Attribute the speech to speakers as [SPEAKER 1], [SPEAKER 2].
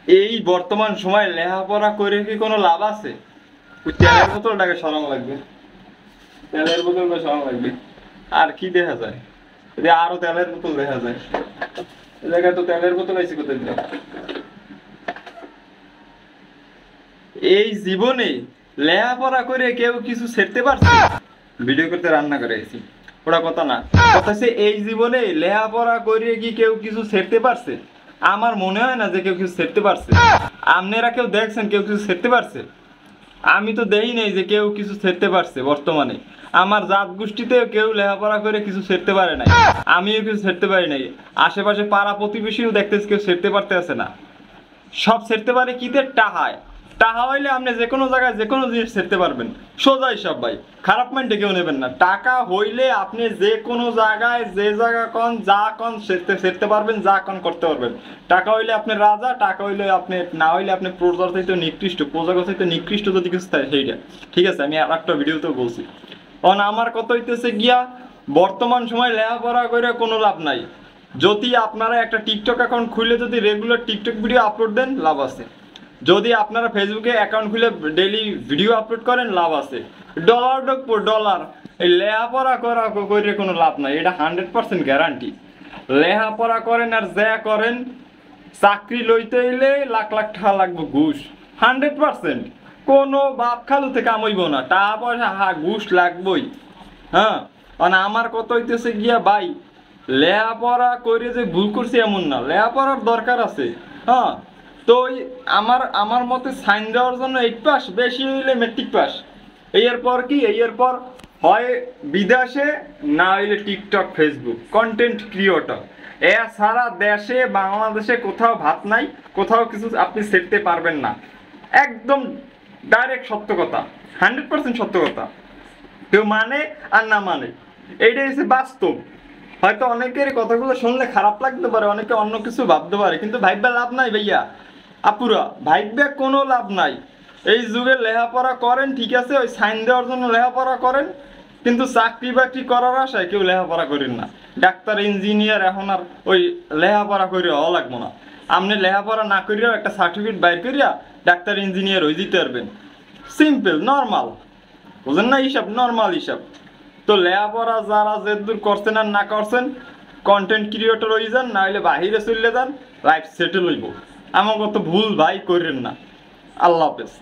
[SPEAKER 1] এই বর্তমান সময় লেখাপড়া করে কি কোনো লাভ আছে? ওই তেলের বোতলটাকে সরানো লাগবে, তেলের বোতলটা সরানো লাগবে। আর কি দেখা যায়? যদি আরো তেলের বোতল দেখা যায়, এই জায়গায় তো তেলের বোতল আছে কোথায় দিলাম। এই জীবনে লেখাপড়া করে কেউ কিছু ছেড়তে পারছে? ভিডিও করতে রান্না করে আছি, ওটা কথা না। কথা হচ্ছে এই জীবনে লেখাপড়া করে কি কেউ কিছু ছেড়তে পারছে? আমার মনে হয় না যে কেউ কিছু ছেড়তে পারছে। আপনারা কেউ দেখছেন কেউ কিছু ছেড়তে পারছে? আমি তো দেখি নাই যে কেউ কিছু ছেড়তে পারছে বর্তমানে। আমার জাত গোষ্ঠীতে কেউ লেখাপড়া করে কিছু ছেড়তে পারে নাই, আমিও কিছু ছেড়তে পারি নাই। আশেপাশে পাড়া প্রতিবেশীও দেখতেছি কেউ ছেড়তে পারতেছে না। সব ছেড়তে পারে কিতে? টাহায়। টাহা হইলে আপনি যে কোনো জায়গায় যে কোনো জিনিস ছেড়তে পারবেন, সোজাই সব ভাই। খারাপ মাইন্ডে কেউ নেবেন না। টাকা হইলে আপনি যে কোনো জায়গায় যে জায়গা কন যা কন ছেড়তে পারবেন, যা কন করতে পারবেন। টাকা হইলে আপনি রাজা, টাকা হইলে আপনি না হইলে আপনি প্রজার চাইতে নিকৃষ্ট, প্রজার চাইতে নিকৃষ্ট যদি কিছু থাকে সেইটা। ঠিক আছে, আমি আর একটা ভিডিওতেও বলছি। কারণ আমার কথা হইতেছে গিয়া বর্তমান সময় লেখাপড়া করে কোনো লাভ নাই। যদি আপনারা একটা টিকটক অ্যাকাউন্ট খুলে যদি রেগুলার টিকটক ভিডিও আপলোড দেন, লাভ আছে। যদি আপনারা ফেসবুকে অ্যাকাউন্ট খুলে ডেইলি ভিডিও আপলোড করেন, লাভ আছে। ডলার ঢুকবো ডলার। এই লেখাপড়া করা করে কোনো লাভ নাই, এটা 100% গ্যারান্টি। লেখাপড়া করেন আর যা করেন, চাকরি লইতে এলে লাখ লাখ টাকা লাগবে ঘুষ, 100%। কোনো বাপ খালু থেকে আমইব না, টাকা পয়সা ঘুষ লাগবই। হ্যাঁ, মানে আমার কথা হইতেছে গিয়া ভাই, লেখাপড়া করে যে ভুল করছি এমন না, লেখাপড়ার দরকার আছে। হ্যাঁ, তো আমার মতে সাইন দেওয়ার জন্য 8 পাস, বেশি হইলে মেট্রিক পাস। এরপর কি, এরপর হয় বিদেশে, না হইলে টিকটক ফেসবুক কন্টেন্ট ক্রিয়েটর। এছাড়া দেশে বাংলাদেশে কোথাও ভাত নাই, কোথাও কিছু আপনি শিখতে পারবেন না। একদম ডাইরেক্ট সত্য কথা, 100% সত্য কথা। কেউ মানে আর না মানে, এইটাই হচ্ছে বাস্তব। হয়তো অনেকের কথাগুলো শুনলে খারাপ লাগতে পারে, অনেকে অন্য কিছু ভাবতে পারে, কিন্তু ভাইবা লাভ নাই ভাইয়া, আপুরা, ভাইবা কোনো লাভ নাই। এই যুগে লেখাপড়া করেন ঠিক আছে, ওই সাইন দেওয়ার জন্য লেখাপড়া করেন, কিন্তু চাকরি বাকরি করার আশায় কেউ লেখাপড়া করেন না। ডাক্তার ইঞ্জিনিয়ার এখন আর ওই লেখাপড়া করে হওয়া লাগবো না। আপনি লেখাপড়া না করিয়াও একটা সার্টিফিকেট বাইর করিয়া ডাক্তার ইঞ্জিনিয়ার হয়ে যেতে পারবেন। সিম্পল, নর্মাল, বুঝেন না? হিসাব নর্মাল হিসাব। তো লেখাপড়া যারা যেদূর করছেন আর না করছেন, কন্টেন্ট ক্রিয়েটর হয়ে যান, না হলে বাহিরে চলে যান, লাইফ সেটেল হইব। আমার কত ভুল ভাই করেন না। আল্লাহ হাফেজ।